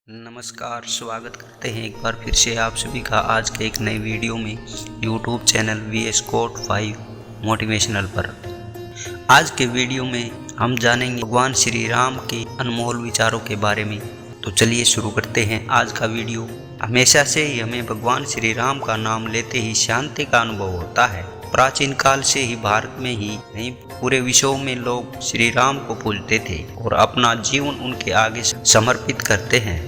नमस्कार, स्वागत करते हैं एक बार फिर से आप सभी का आज के एक नए वीडियो में YouTube channel VS Code 5 motivational पर। आज के वीडियो में हम जानेंगे भगवान श्री राम के अनमोल विचारों के बारे में। तो चलिए शुरू करते हैं आज का वीडियो। हमेशा से ही हमें भगवान श्री राम का नाम लेते ही शांति का अनुभव होता है। प्राचीन काल से ही भारत में ही नहीं पूरे विश्व में लोग श्री राम को पूजते थे और अपना जीवन उनके आगे समर्पित करते हैं।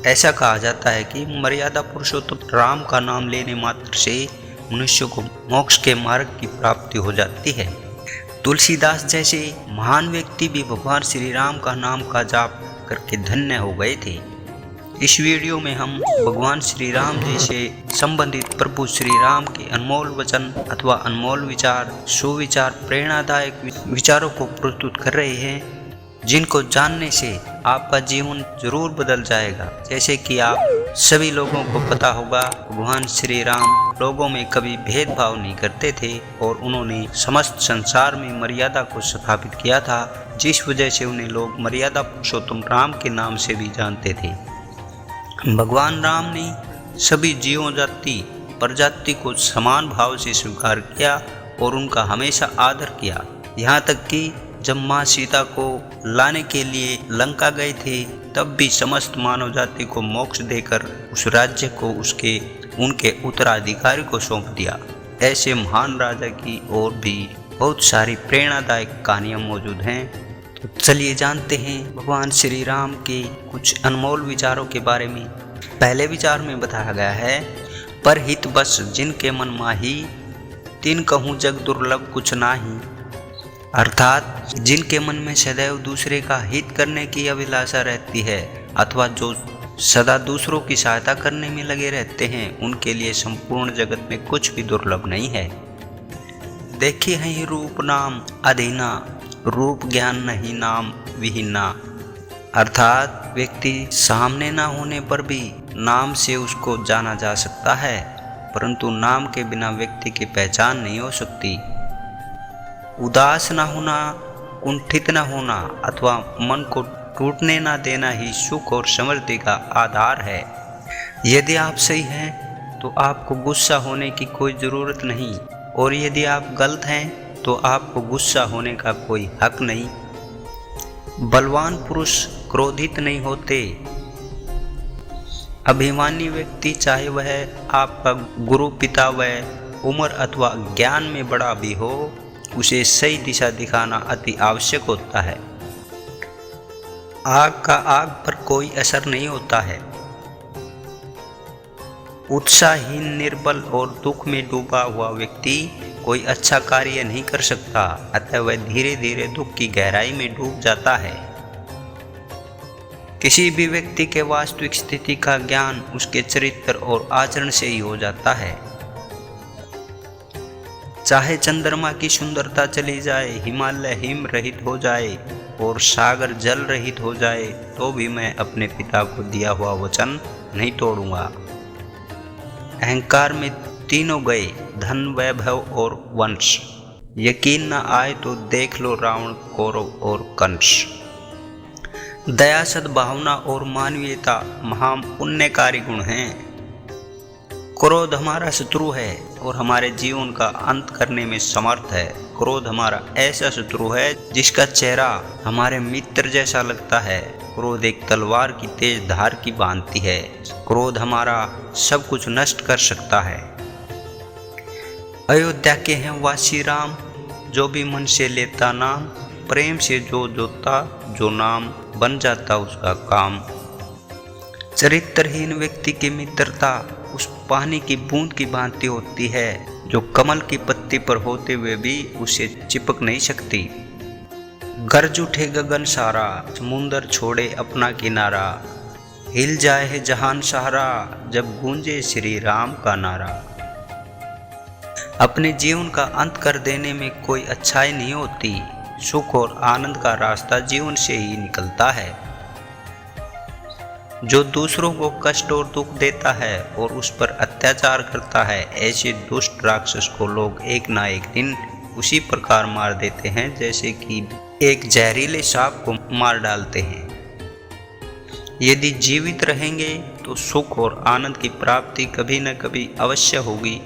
ऐसा कहा जाता है कि मर्यादा पुरुषोत्तम राम का नाम लेने मात्र से मनुष्य को मोक्ष के मार्ग की प्राप्ति हो जाती है। तुलसीदास जैसे महान व्यक्ति भी भगवान श्री राम का नाम का जाप करके धन्य हो गए थे। इस वीडियो में हम भगवान श्री राम जी से संबंधित प्रभु श्री राम के अनमोल वचन अथवा अनमोल विचार, सुविचार, प्रेरणादायक विचारों को प्रस्तुत कर रहे हैं, जिनको जानने से आपका जीवन जरूर बदल जाएगा। जैसे कि आप सभी लोगों को पता होगा, भगवान श्री राम लोगों में कभी भेदभाव नहीं करते थे और उन्होंने समस्त संसार में मर्यादा को स्थापित किया था, जिस वजह से उन्हें लोग मर्यादा पुरुषोत्तम राम के नाम से भी जानते थे। भगवान राम ने सभी जीवों जाति प्रजाति को समान भाव से स्वीकार किया और उनका हमेशा आदर किया। यहाँ तक कि जब माँ सीता को लाने के लिए लंका गए थे, तब भी समस्त मानव जाति को मोक्ष देकर उस राज्य को उनके उत्तराधिकारी को सौंप दिया। ऐसे महान राजा की और भी बहुत सारी प्रेरणादायक कहानियाँ मौजूद हैं। तो चलिए जानते हैं भगवान श्री राम के कुछ अनमोल विचारों के बारे में। पहले विचार में बताया गया है, पर हित बस जिनके मन माही, तिन कहूँ जग दुर्लभ कुछ नाही। अर्थात जिनके मन में सदैव दूसरे का हित करने की अभिलाषा रहती है अथवा जो सदा दूसरों की सहायता करने में लगे रहते हैं, उनके लिए संपूर्ण जगत में कुछ भी दुर्लभ नहीं है। देखिए ही रूप नाम अधीना, रूप ज्ञान नहीं नाम विहीना। अर्थात व्यक्ति सामने ना होने पर भी नाम से उसको जाना जा सकता है, परंतु नाम के बिना व्यक्ति की पहचान नहीं हो सकती। उदास न होना, कुंठित न होना अथवा मन को टूटने न देना ही सुख और समृद्धि का आधार है। यदि आप सही हैं तो आपको गुस्सा होने की कोई ज़रूरत नहीं, और यदि आप गलत हैं तो आपको गुस्सा होने का कोई हक नहीं। बलवान पुरुष क्रोधित नहीं होते। अभिमानी व्यक्ति, चाहे वह आपका गुरु, पिता व उम्र अथवा ज्ञान में बड़ा भी हो, उसे सही दिशा दिखाना अति आवश्यक होता है। आग का आग पर कोई असर नहीं होता है। उत्साहहीन, निर्बल और दुख में डूबा हुआ व्यक्ति कोई अच्छा कार्य नहीं कर सकता, अतः वह धीरे धीरे दुख की गहराई में डूब जाता है। किसी भी व्यक्ति के वास्तविक स्थिति का ज्ञान उसके चरित्र और आचरण से ही हो जाता है। चाहे चंद्रमा की सुंदरता चली जाए, हिमालय हिम रहित हो जाए और सागर जल रहित हो जाए, तो भी मैं अपने पिता को दिया हुआ वचन नहीं तोड़ूंगा। अहंकार में तीनों गए, धन, वैभव और वंश। यकीन न आए तो देख लो रावण, कौरव और कंस। दया, सद्भावना और मानवीयता महान पुण्यकारी गुण हैं। क्रोध हमारा शत्रु है और हमारे जीवन का अंत करने में समर्थ है। क्रोध हमारा ऐसा शत्रु है जिसका चेहरा हमारे मित्र जैसा लगता है। क्रोध एक तलवार की तेज धार की भांति है। क्रोध हमारा सब कुछ नष्ट कर सकता है। अयोध्या के हैं वासी राम, जो भी मन से लेता नाम, प्रेम से जो जोता जो नाम, बन जाता उसका काम। चरित्रहीन व्यक्ति की मित्रता उस पानी की बूंद की भांति होती है, जो कमल की पत्ती पर होते हुए भी उसे चिपक नहीं सकती। गरज उठे गगन सारा, समुंदर छोड़े अपना किनारा, हिल जाए है जहान सहारा, जब गूंजे श्री राम का नारा। अपने जीवन का अंत कर देने में कोई अच्छाई नहीं होती। सुख और आनंद का रास्ता जीवन से ही निकलता है। जो दूसरों को कष्ट और दुख देता है और उस पर अत्याचार करता है, ऐसे दुष्ट राक्षस को लोग एक ना एक दिन उसी प्रकार मार देते हैं जैसे कि एक जहरीले सांप को मार डालते हैं। यदि जीवित रहेंगे तो सुख और आनंद की प्राप्ति कभी न कभी अवश्य होगी।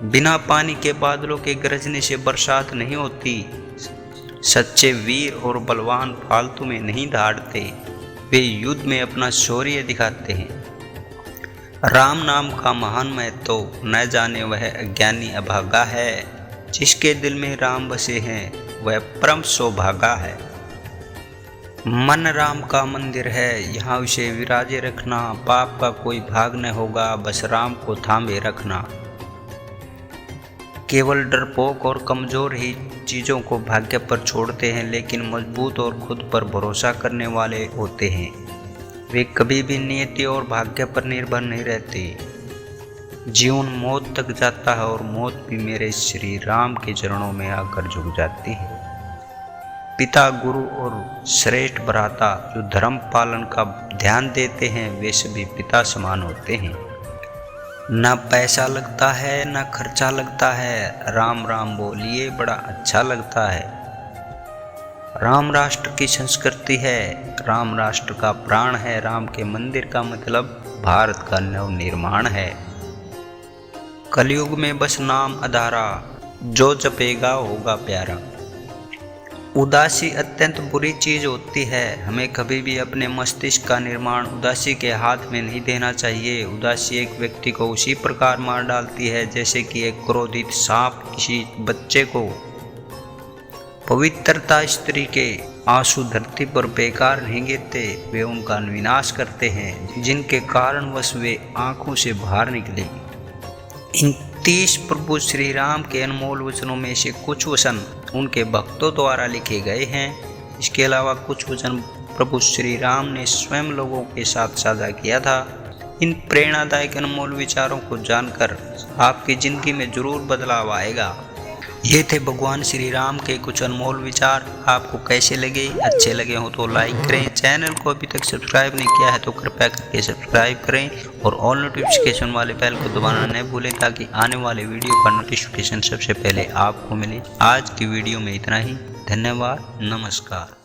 बिना पानी के बादलों के गरजने से बरसात नहीं होती। सच्चे वीर और बलवान फालतू में नहीं दहाड़ते, वे युद्ध में अपना शौर्य दिखाते हैं। राम नाम का महान महत्व न जाने वह अज्ञानी अभागा है। जिसके दिल में राम बसे हैं वह परम सौभागा है। मन राम का मंदिर है, यहाँ उसे विराजे रखना। पाप का कोई भाग न होगा, बस राम को थामे रखना। केवल डरपोक और कमज़ोर ही चीज़ों को भाग्य पर छोड़ते हैं, लेकिन मजबूत और खुद पर भरोसा करने वाले होते हैं। वे कभी भी नियति और भाग्य पर निर्भर नहीं रहते। जीवन मौत तक जाता है और मौत भी मेरे श्री राम के चरणों में आकर झुक जाती है। पिता, गुरु और श्रेष्ठ भ्राता जो धर्म पालन का ध्यान देते हैं, वे सभी पिता समान होते हैं। न पैसा लगता है न खर्चा लगता है, राम राम बोलिए बड़ा अच्छा लगता है। राम राष्ट्र की संस्कृति है, राम राष्ट्र का प्राण है। राम के मंदिर का मतलब भारत का नवनिर्माण है। कलयुग में बस नाम आधारा, जो जपेगा होगा प्यारा। उदासी अत्यंत बुरी चीज होती है। हमें कभी भी अपने मस्तिष्क का निर्माण उदासी के हाथ में नहीं देना चाहिए। उदासी एक व्यक्ति को उसी प्रकार मार डालती है जैसे कि एक क्रोधित सांप किसी बच्चे को। पवित्रता स्त्री के आंसू धरती पर बेकार नहीं गिरते, वे उनका विनाश करते हैं जिनके कारणवश वे आंखों से बाहर निकले। इन 30 प्रभु श्री राम के अनमोल वचनों में से कुछ वचन उनके भक्तों द्वारा लिखे गए हैं। इसके अलावा कुछ वचन प्रभु श्री राम ने स्वयं लोगों के साथ साझा किया था। इन प्रेरणादायक अनमोल विचारों को जानकर आपकी जिंदगी में जरूर बदलाव आएगा। ये थे भगवान श्री राम के कुछ अनमोल विचार। आपको कैसे लगे? अच्छे लगे हो तो लाइक करें। चैनल को अभी तक सब्सक्राइब नहीं किया है तो कृपया करके सब्सक्राइब करें और ऑल नोटिफिकेशन वाले बेल को दबाना न भूलें ताकि आने वाले वीडियो का नोटिफिकेशन सबसे पहले आपको मिले। आज की वीडियो में इतना ही। धन्यवाद। नमस्कार।